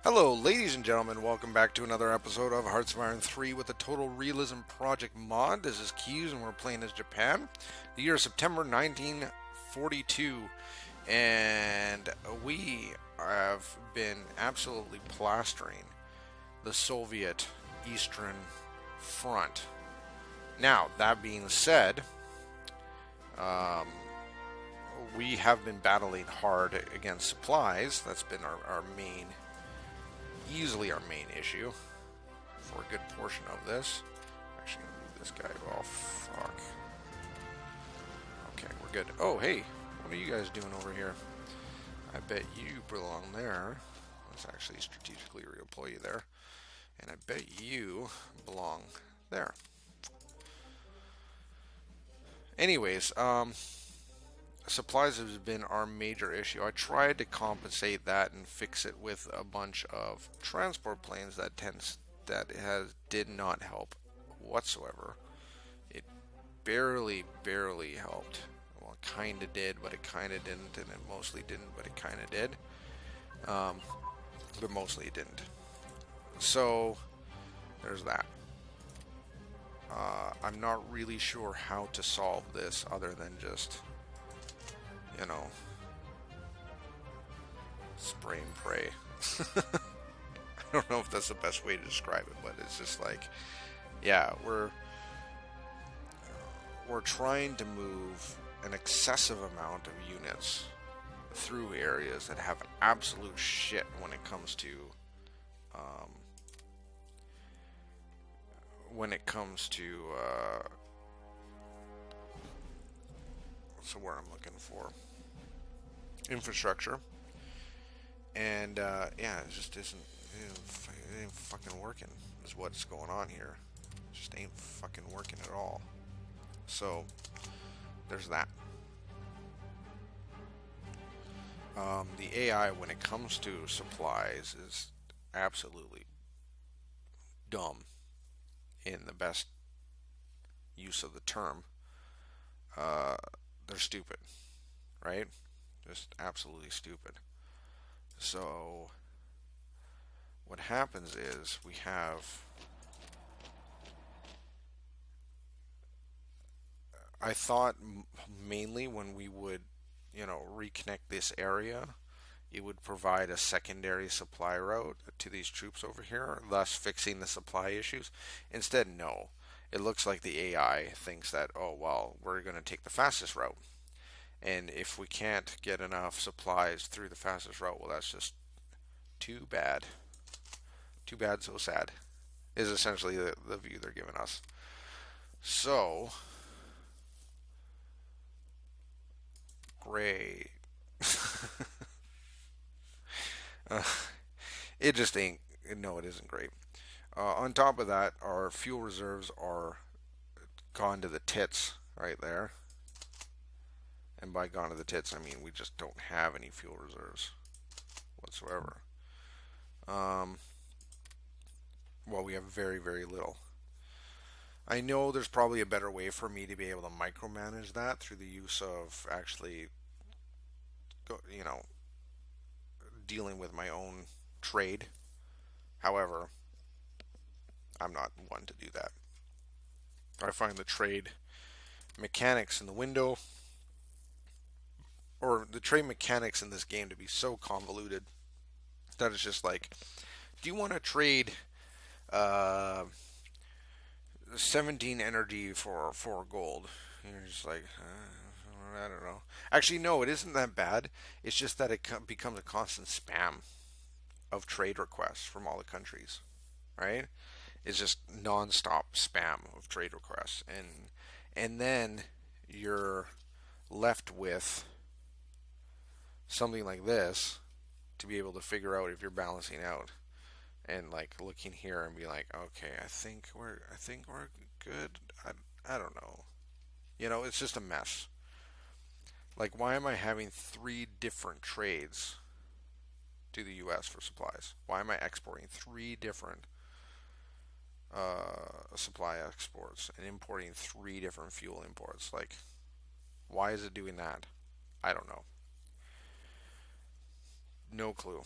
Hello, ladies and gentlemen. Welcome back to another episode of Hearts of Iron 3 with the Total Realism Project mod. This is Keys, and we're playing as Japan. The year is September 1942, and we have been absolutely plastering the Soviet Eastern Front. Now, that being said, um, we have been battling hard against supplies. That's been easily our main issue for a good portion of this. Actually, I'm gonna move this guy. Oh, fuck. Okay, we're good. Oh, hey, what are you guys doing over here? I bet you belong there. Let's actually strategically redeploy you there. And I bet you belong there. Anyways, supplies has been our major issue. I tried to compensate that and fix it with a bunch of transport planes did not help whatsoever. It barely helped. Well, it kind of did, but it kind of didn't, and it mostly didn't, but it kind of did. But mostly it didn't. So there's that. I'm not really sure how to solve this other than just, spray and pray. I don't know if that's the best way to describe it, but it's just like, yeah, we're trying to move an excessive amount of units through areas that have absolute shit when it comes to so where I'm looking for infrastructure, and yeah, it just it ain't fucking working is what's going on here. It just ain't fucking working at all. So there's that. The AI when it comes to supplies is absolutely dumb in the best use of the term. They're stupid, right? Just absolutely stupid. So what happens is we have, I thought mainly when we would, reconnect this area, it would provide a secondary supply route to these troops over here, thus fixing the supply issues. Instead, no. It looks like the AI thinks that, oh, well, we're going to take the fastest route. And if we can't get enough supplies through the fastest route, well, that's just too bad. Too bad, so sad, is essentially the view they're giving us. So, great. uh, it just ain't, no, it isn't great. On top of that, our fuel reserves are gone to the tits right there. And by gone to the tits, I mean we just don't have any fuel reserves whatsoever. Well, we have very, very little. I know there's probably a better way for me to be able to micromanage that through the use of actually, dealing with my own trade. However, I'm not one to do that. I find the trade mechanics in the window, or the trade mechanics in this game, to be so convoluted that it's just like, do you want to trade uh, 17 energy for 4 gold? And you're just like, I don't know. Actually, no, it isn't that bad. It's just that it becomes a constant spam of trade requests from all the countries, right? It's just non-stop spam of trade requests, and then you're left with something like this to be able to figure out if you're balancing out, and like looking here and be like, okay, I think we're good. I don't know. It's just a mess. Like, why am I having 3 different trades to the U.S. for supplies? Why am I exporting 3 different supply exports and importing 3 different fuel imports? Like, why is it doing that? I don't know. No clue.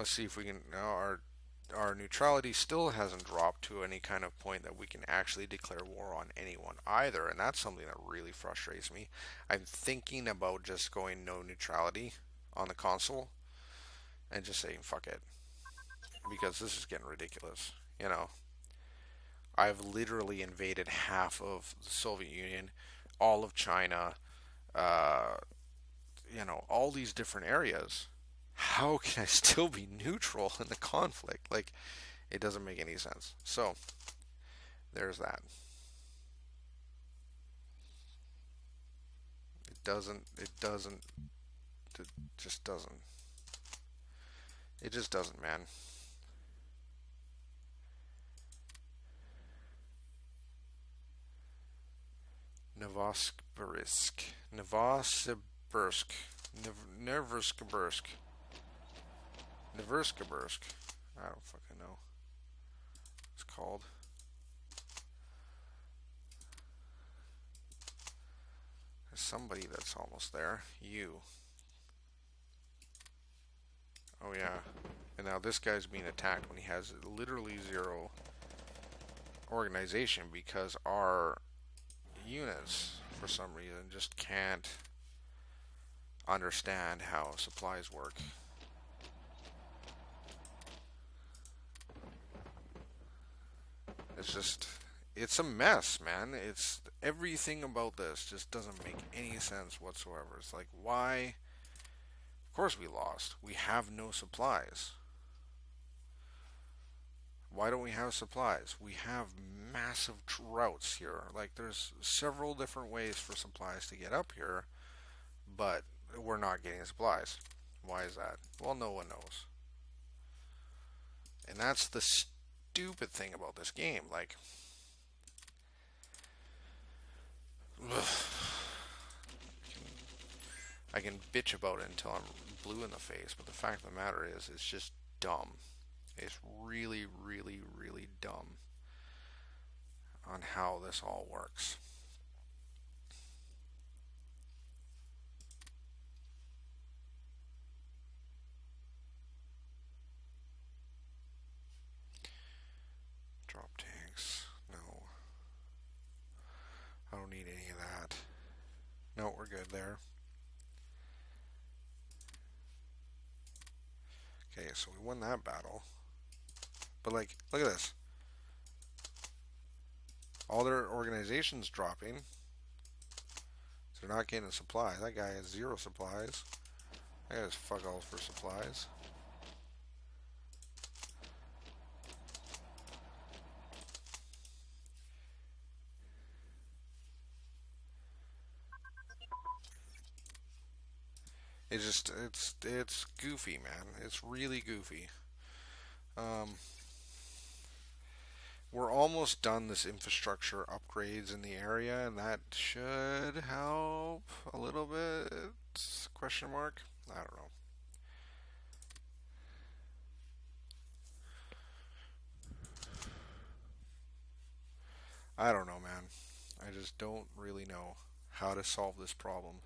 Let's see if we can. Our neutrality still hasn't dropped to any kind of point that we can actually declare war on anyone either, and that's something that really frustrates me. I'm thinking about just going no neutrality on the console and just saying fuck it because this is getting ridiculous. You know, I've literally invaded half of the Soviet Union, all of China, uh, all these different areas. How can I still be neutral in the conflict? Like, it doesn't make any sense. So, there's that. It just doesn't. It just doesn't, man. Novosibirsk. Novosibirsk. Nervskibirsk. Nervskibirsk. I don't fucking know. It's called. There's somebody that's almost there. You. Oh yeah. And now this guy's being attacked when he has literally zero organization because our units, for some reason, just can't understand how supplies work. It's just, it's a mess, man. It's everything about this just doesn't make any sense whatsoever. It's like, why? Of course we lost. We have no supplies. Why don't we have supplies? We have massive droughts here. Like, there's several different ways for supplies to get up here, but we're not getting supplies. Why is that? Well, no one knows. And that's the stupid thing about this game. Like, ugh, I can bitch about it until I'm blue in the face, but the fact of the matter is, it's just dumb. It's really, really, really dumb on how this all works. Drop tanks. No. I don't need any of that. No, we're good there. Okay, so we won that battle. But, like, look at this. All their organizations dropping. So they're not getting supplies. That guy has zero supplies. That guy's fuck all for supplies. It's goofy, man. It's really goofy. Um, we're almost done this infrastructure upgrades in the area, and that should help a little bit. Question mark? I don't know. I don't know, man. I just don't really know how to solve this problem.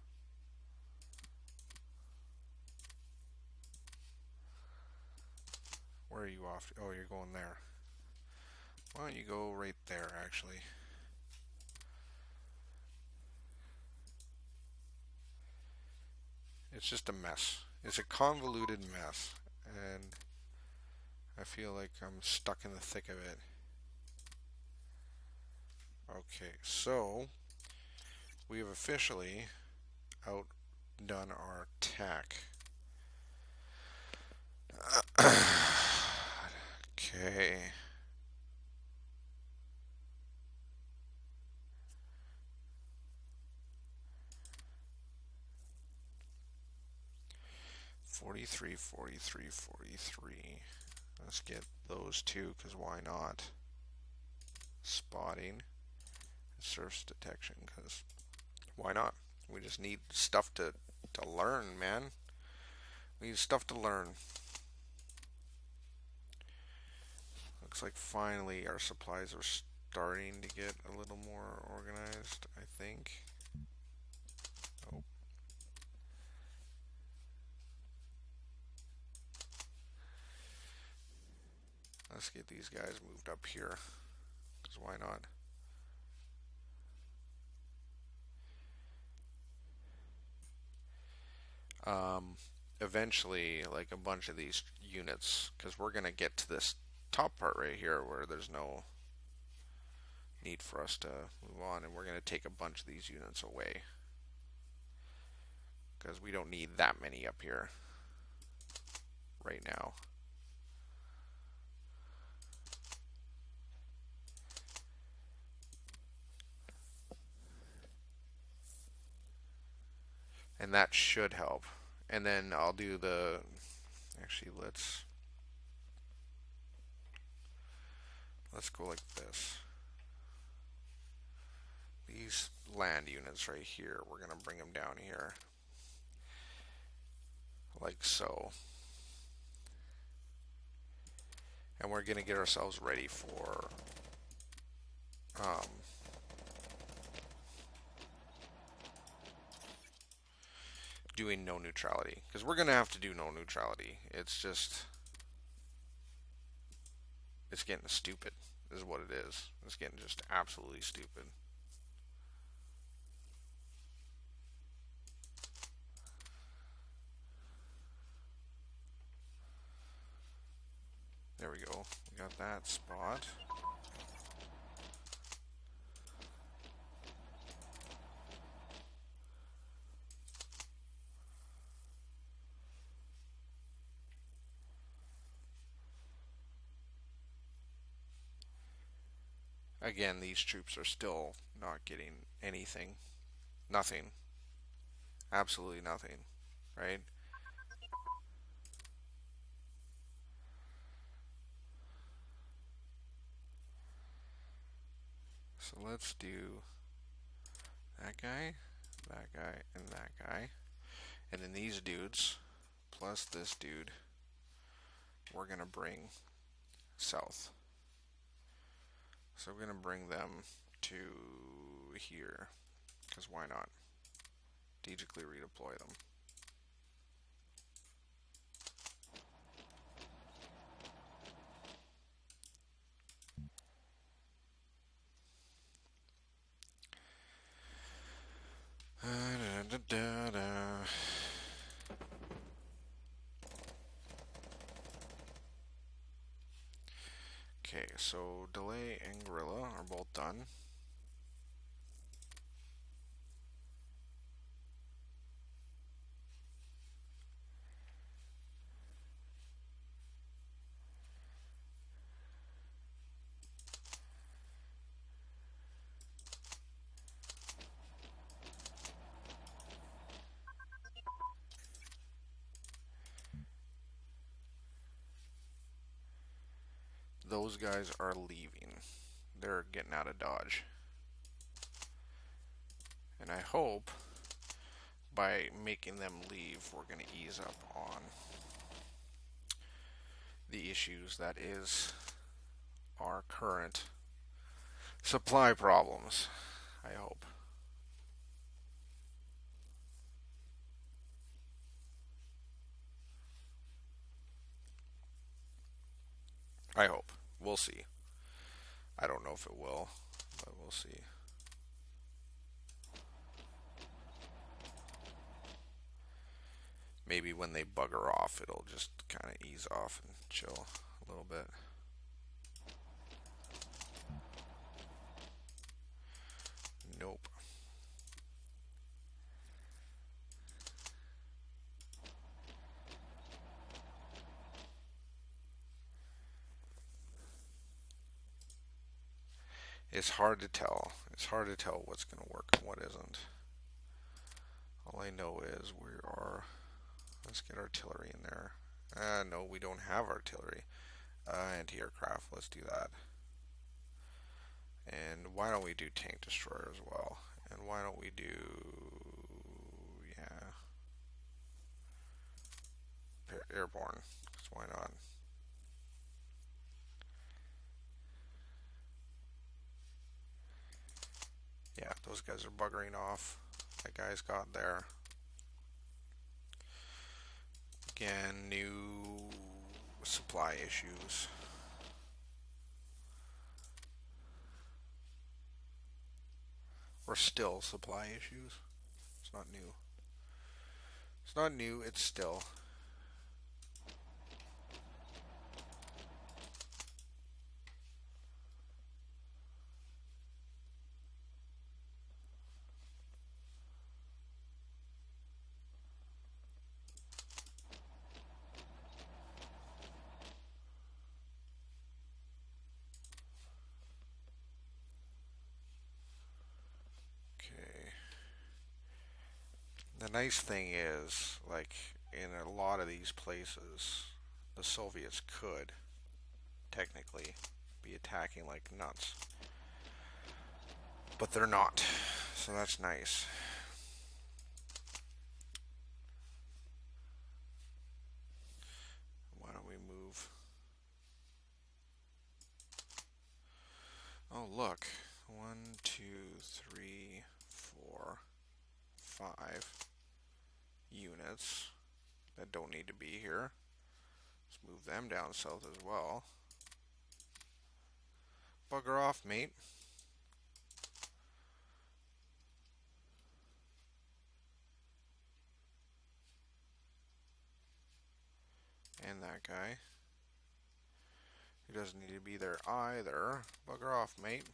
Where are you off to? Oh, you're going there. Why don't you go right there, actually? It's just a mess. It's a convoluted mess, and I feel like I'm stuck in the thick of it. Okay, so we have officially outdone our attack. Okay. 43, 43, 43. Let's get those two, because why not? Spotting. Surface detection, because why not? We just need stuff to learn, man. We need stuff to learn. Looks like finally our supplies are starting to get a little more organized, I think. let's get these guys moved up here. Because why not? Eventually, like a bunch of these units, because we're going to get to this top part right here where there's no need for us to move on, and we're going to take a bunch of these units away because we don't need that many up here right now. And that should help. And then I'll do the, actually let's go like this. These land units right here, we're going to bring them down here like so. And we're going to get ourselves ready for doing no neutrality, because we're going to have to do no neutrality. It's just, it's getting stupid is what it is. It's getting just absolutely stupid. There we go. We got that spot. Again, these troops are still not getting anything. Nothing. Absolutely nothing. Right? So let's do that guy, and that guy. And then these dudes, plus this dude, we're going to bring south. So we're going to bring them to here, because why not? Strategically redeploy them. Okay, so delay and gorilla are both done. Those guys are leaving. They're getting out of Dodge. And I hope by making them leave, we're going to ease up on the issues that is our current supply problems. I hope. I hope. We'll see. I don't know if it will, but we'll see. Maybe when they bugger off, it'll just kind of ease off and chill a little bit. Nope. It's hard to tell. It's hard to tell what's going to work and what isn't. All I know is we are... Let's get artillery in there. No, we don't have artillery. Anti-aircraft, let's do that. And why don't we do tank destroyer as well? And why don't we do... Yeah. Airborne. Because why not? Yeah, those guys are buggering off. That guy's got there. Again, new supply issues. or still supply issues. It's not new. It's not new, it's still. Okay. The nice thing is, like, in a lot of these places, the Soviets could technically be attacking like nuts. But they're not. So that's nice. Why don't we move? Oh, look. 1, 2, 3, 4, 5 units that don't need to be here. Let's move them down south as well. Bugger off, mate. And that guy. He doesn't need to be there either. Bugger off, mate.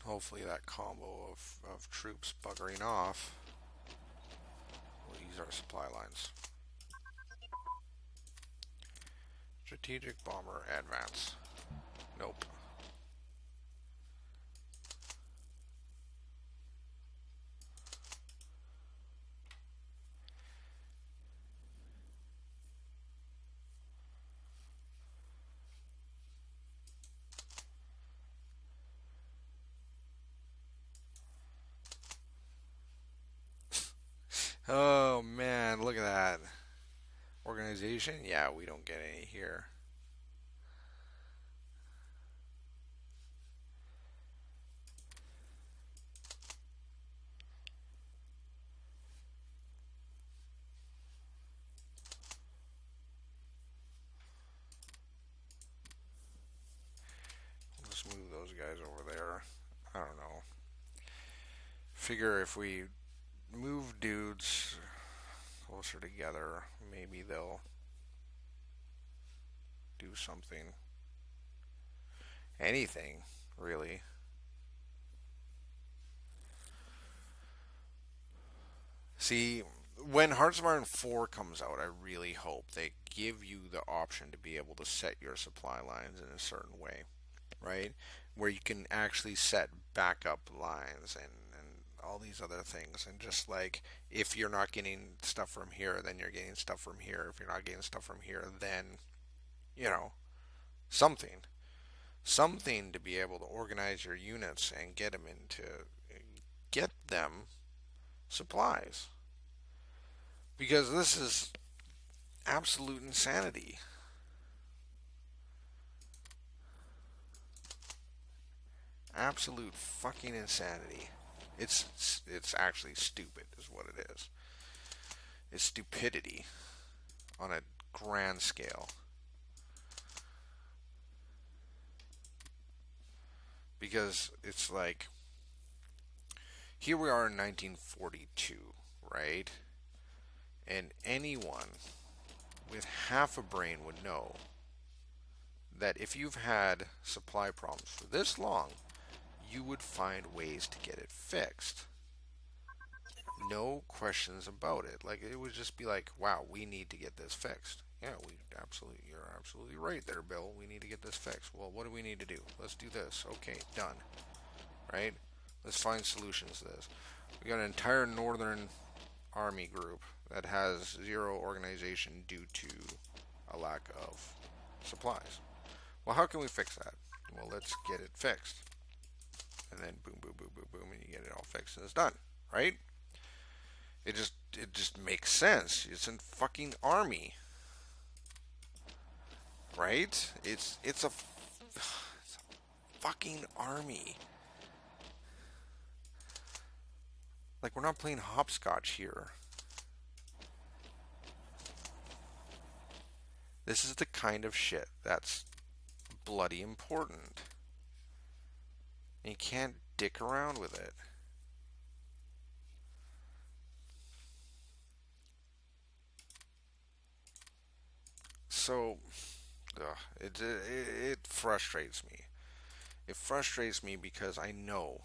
Hopefully that combo of troops buggering off will ease our supply lines. Strategic bomber advance. Nope. Oh man, look at that. Organization? Yeah, we don't get any here. Let's move those guys over there. I don't know. Figure if we move dudes closer together, maybe they'll do something. Anything, really. See, when Hearts of Iron 4 comes out, I really hope they give you the option to be able to set your supply lines in a certain way, right? Where you can actually set backup lines and all these other things. And just like, if you're not getting stuff from here, then you're getting stuff from here. If you're not getting stuff from here, then, you know, something. Something to be able to organize your units and get them supplies. Because this is absolute insanity. Absolute fucking insanity. It's actually stupid is what it is. It's stupidity on a grand scale. Because it's like, here we are in 1942, right? And anyone with half a brain would know that if you've had supply problems for this long, you would find ways to get it fixed. No questions about it. Like, it would just be like, wow, we need to get this fixed. Yeah, you're absolutely right there, Bill. We need to get this fixed. Well, what do we need to do? Let's do this. Okay, done. Right? Let's find solutions to this. We got an entire Northern Army group that has zero organization due to a lack of supplies. Well, how can we fix that? Well, let's get it fixed. And then boom, boom, boom, boom, boom, and you get it all fixed and it's done, right? It just makes sense. It's a fucking army, right? It's a fucking army. Like, we're not playing hopscotch here. This is the kind of shit that's bloody important. And you can't dick around with it. So, it frustrates me. It frustrates me because I know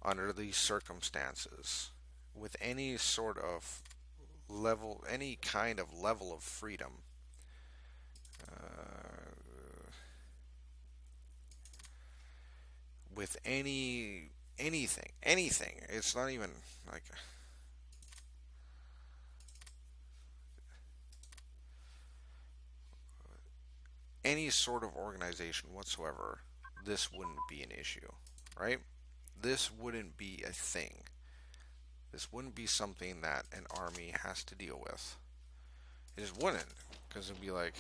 under these circumstances, with any sort of level, any kind of level of freedom, uh, with anything, it's not even like any sort of organization whatsoever, this wouldn't be an issue, right? This wouldn't be a thing. This wouldn't be something that an army has to deal with. It just wouldn't, because it'd be like,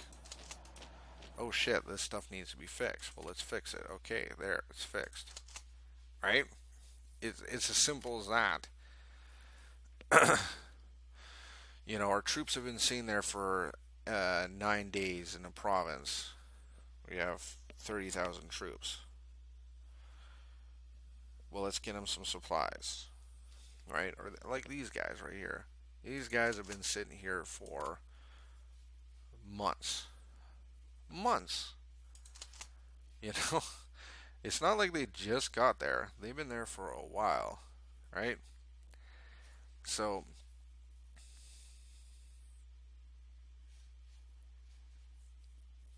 oh shit, this stuff needs to be fixed. Well, let's fix it. Okay, there, it's fixed. Right? It's as simple as that. Our troops have been sitting there for 9 days in a province. We have 30,000 troops. Well, let's get them some supplies. Right? Or like these guys right here. These guys have been sitting here for months. Months. You know? It's not like they just got there. They've been there for a while. Right? So,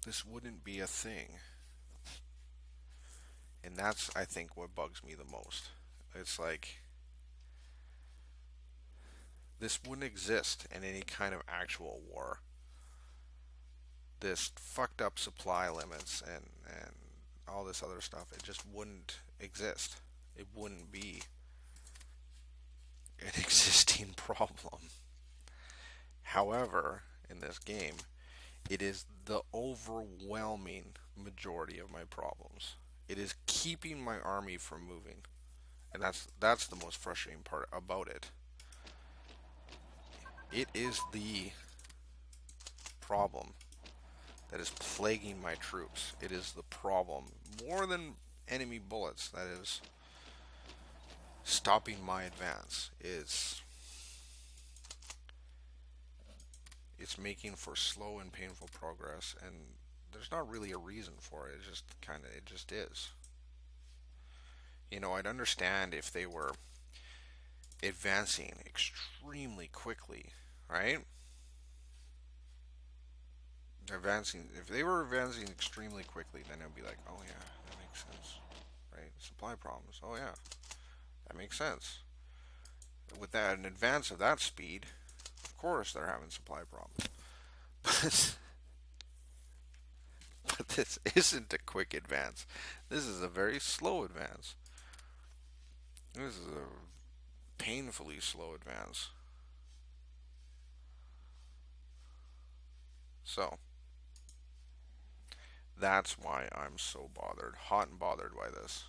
this wouldn't be a thing. And that's, I think, what bugs me the most. It's like, this wouldn't exist in any kind of actual war. This fucked up supply limits and all this other stuff, it just wouldn't exist. It wouldn't be an existing problem. However, in this game, it is the overwhelming majority of my problems. It is keeping my army from moving. And that's the most frustrating part about it. It is the problem that is plaguing my troops. It is the problem more than enemy bullets that is stopping my advance. It's making for slow and painful progress, and there's not really a reason for it. It just is. I'd understand if they were advancing extremely quickly, right? Advancing, if they were advancing extremely quickly, then it'd be like, oh yeah, that makes sense, right? Supply problems. Oh yeah, that makes sense. With that, an advance of that speed, of course they're having supply problems. But but this isn't a quick advance. This is a very slow advance. This is a painfully slow advance. So that's why I'm so bothered, hot and bothered by this.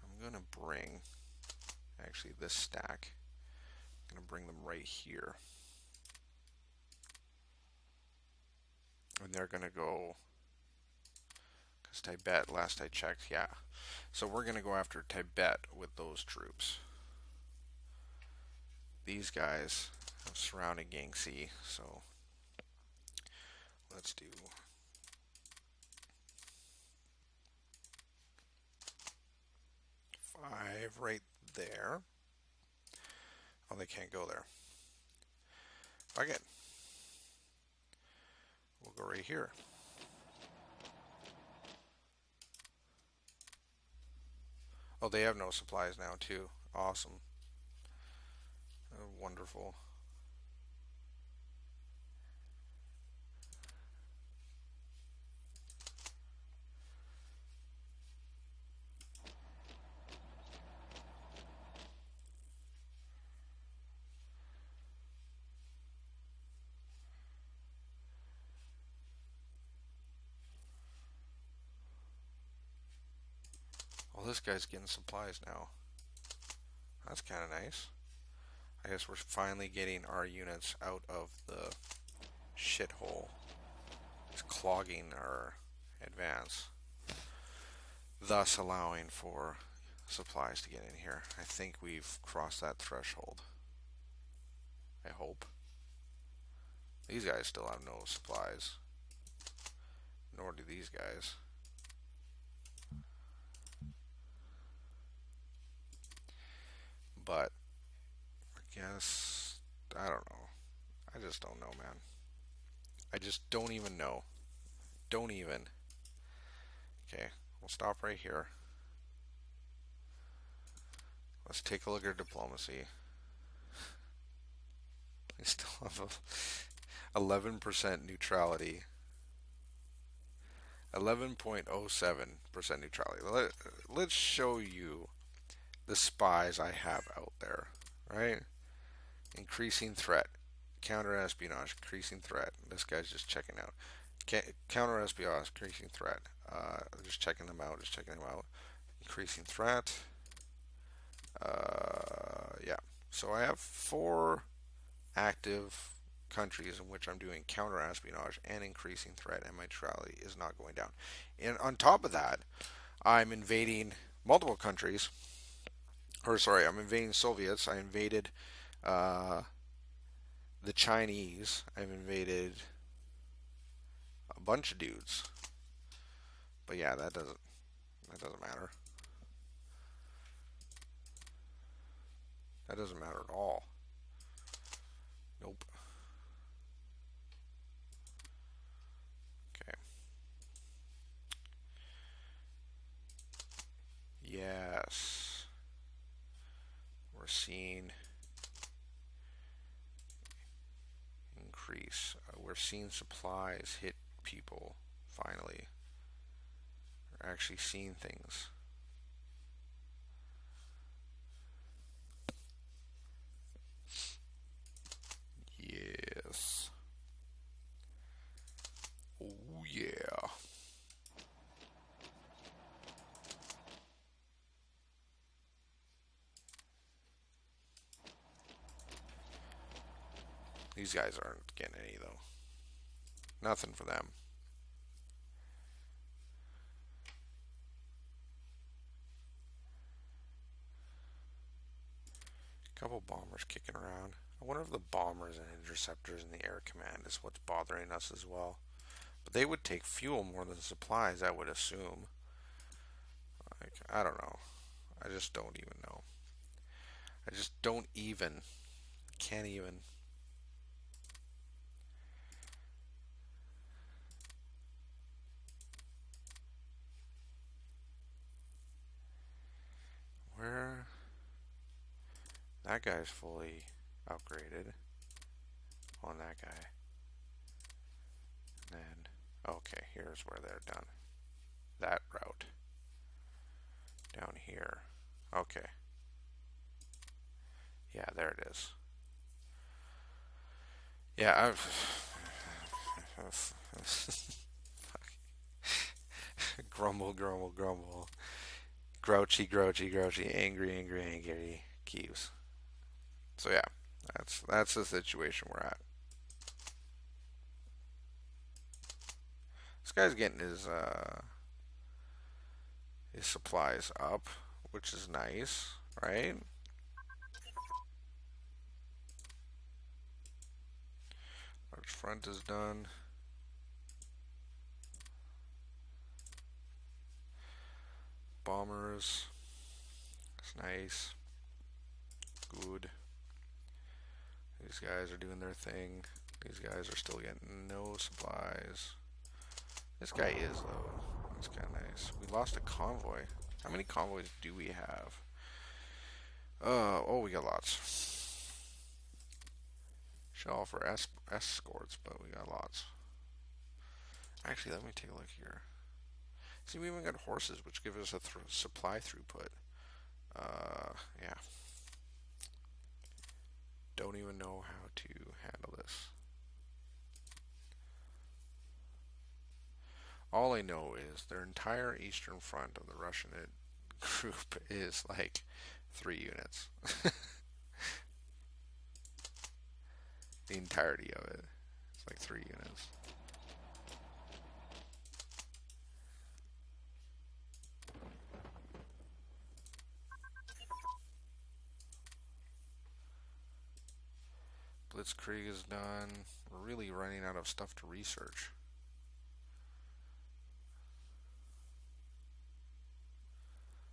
I'm gonna bring actually this stack. I'm gonna bring them right here, and they're gonna go because Tibet. Last I checked, yeah. So we're gonna go after Tibet with those troops. These guys have surrounded Yangtze, so let's do 5 right there. Oh, they can't go there. Fuck it. We'll go right here. Oh, they have no supplies now, too. Awesome. Wonderful. Well, this guy's getting supplies now. That's kind of nice. I guess we're finally getting our units out of the shithole. It's clogging our advance, thus allowing for supplies to get in here. I think we've crossed that threshold. I hope. These guys still have no supplies, nor do these guys. But I guess, I don't know. I just don't know, man. I just don't even know. Don't even. Okay, we'll stop right here. Let's take a look at diplomacy. We still have a 11% neutrality. 11.07% neutrality. Let's show you the spies I have out there, right? Increasing threat. Counter espionage, increasing threat. This guy's just checking out. Counter espionage, increasing threat. Just checking them out, Increasing threat. Yeah. So I have 4 active countries in which I'm doing counter espionage and increasing threat, and my neutrality is not going down. And on top of that, I'm invading multiple countries. Or sorry, I'm invading Soviets. I invaded the Chinese. I've invaded a bunch of dudes. But yeah, that doesn't matter. That doesn't matter at all. Nope. Okay. Yes. We're seeing increase. We're seeing supplies hit people finally. We're actually seeing things. Yes. Oh yeah. These guys aren't getting any though. Nothing for them. Couple bombers kicking around. I wonder if the bombers and interceptors in the air command is what's bothering us as well. But they would take fuel more than supplies, I would assume. Like, I don't know. I just don't even know. I just don't even. Can't even. Where? That guy's fully upgraded on that guy. And then, okay, here's where they're done. That route. Down here. Okay. Yeah, there it is. Yeah, grumble, grumble, grumble. Grouchy, grouchy, grouchy. Angry, angry, angry. Keeps. So yeah, that's the situation we're at. This guy's getting his supplies up, which is nice, right? Large front is done. Bombers. It's nice. Good. These guys are doing their thing. These guys are still getting no supplies. This guy is, though. That's kind of nice. We lost a convoy. How many convoys do we have? Oh, we got lots. Should offer escorts, but we got lots. Actually, let me take a look here. See, we even got horses, which give us a supply throughput. Yeah. Don't even know how to handle this. All I know is their entire eastern front of the Russian group is like 3 units. The entirety of it. It's like 3 units. Blitzkrieg is done. We're really running out of stuff to research.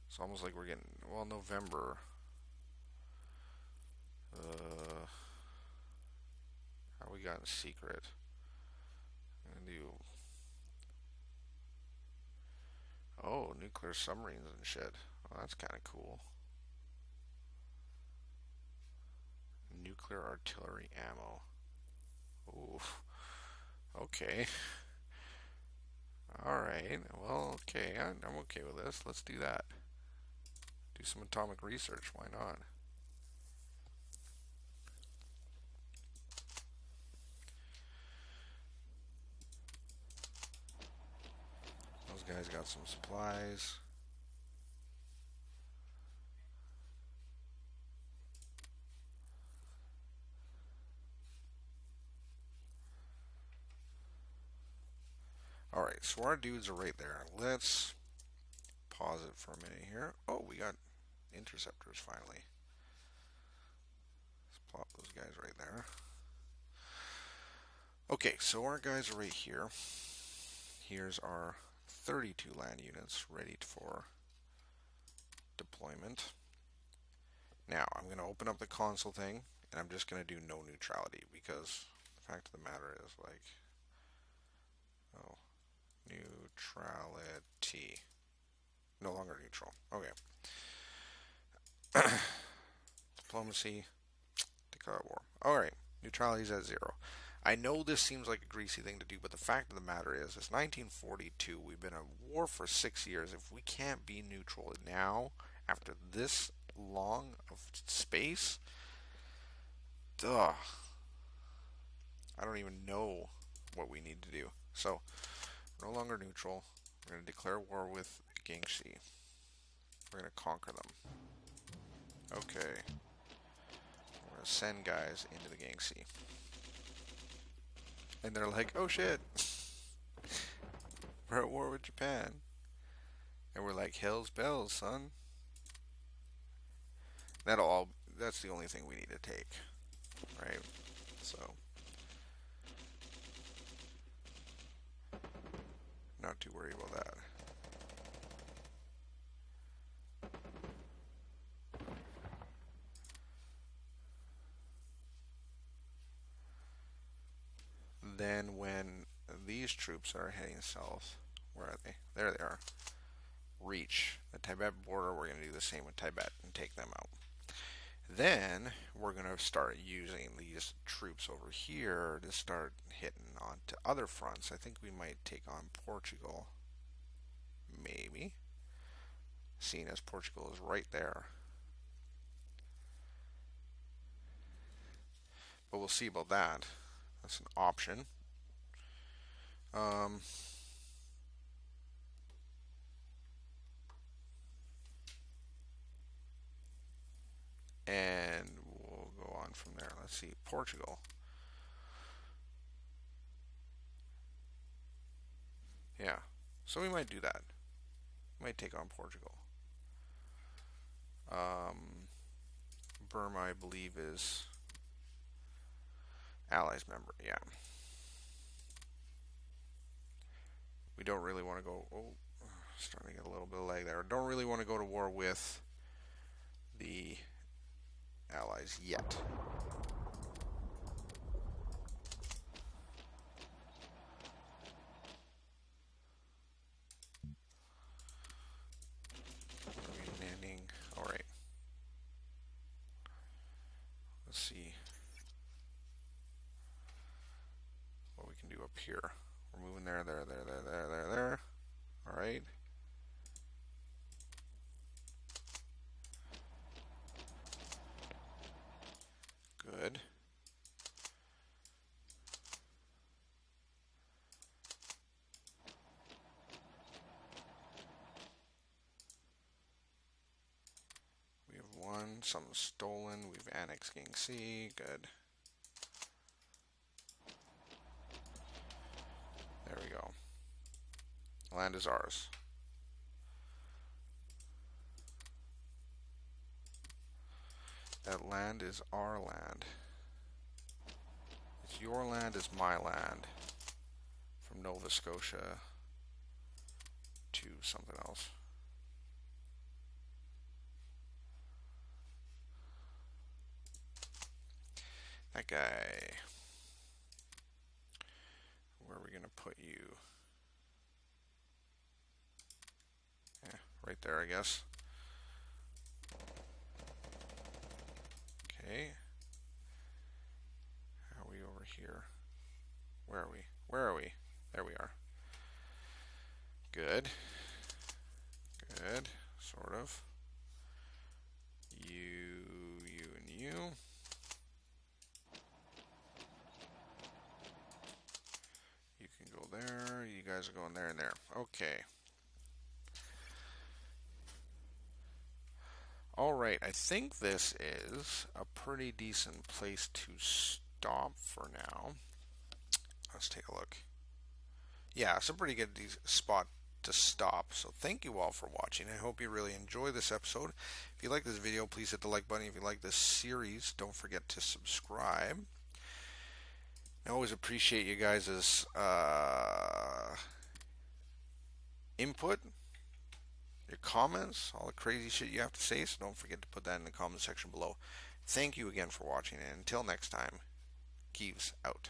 It's almost like we're getting, well, November. Uh, how we got in secret? I'm gonna do, oh, nuclear submarines and shit. Oh, that's kind of cool. Nuclear artillery ammo. Oof. Okay. Alright. Well, okay. I'm okay with this. Let's do that. Do some atomic research. Why not? Those guys got some supplies. Alright, so our dudes are right there. Let's pause it for a minute here. Oh, we got interceptors finally. Let's plop those guys right there. Okay, so our guys are right here. Here's our 32 land units ready for deployment. Now, I'm going to open up the console thing, and I'm just going to do no neutrality, because the fact of the matter is, like, oh, neutrality. No longer neutral. Okay. Diplomacy. Declare war. Alright. Neutrality's at 0. I know this seems like a greasy thing to do, but the fact of the matter is, it's 1942. We've been at war for 6 years. If we can't be neutral now, after this long of space, duh. I don't even know what we need to do. So, no longer neutral. We're going to declare war with Gengshi. We're going to conquer them. Okay. We're going to send guys into the Gengshi. And they're like, oh shit. We're at war with Japan. And we're like, hell's bells, son. That's the only thing we need to take. Right? So, not too worried about that. Then when these troops are heading south, where are they? There they are. Reach the Tibet border. We're going to do the same with Tibet and take them out. Then we're going to start using these troops over here to start hitting onto other fronts. I think we might take on Portugal. Maybe. Seeing as Portugal is right there. But we'll see about that. That's an option. And we'll go on from there. Let's see. Portugal. Yeah. So we might do that. We might take on Portugal. Burma, I believe, is Allies member. Yeah. We don't really want to go. Oh, starting to get a little bit of lag there. Don't really want to go to war with the Allies yet. Landing. All right. Let's see what we can do up here. We're moving there. All right. Good. We have one. Some stolen. We've annexed King C. Good. Land is ours. That land is our land. It's your land is my land. From Nova Scotia to something else. That guy. Where are we going to put you? Yeah, right there, I guess. Okay. How are we over here? Where are we? Where are we? There we are. Good. Good. Sort of. You, and you. You can go there. You guys are going there and there. Okay. Alright, I think this is a pretty decent place to stop for now. Let's take a look. Yeah, it's a pretty good spot to stop. So thank you all for watching. I hope you really enjoy this episode. If you like this video, please hit the like button. If you like this series, don't forget to subscribe. I always appreciate you guys' input, your comments, all the crazy shit you have to say, so don't forget to put that in the comment section below. Thank you again for watching, and until next time, Keeves out.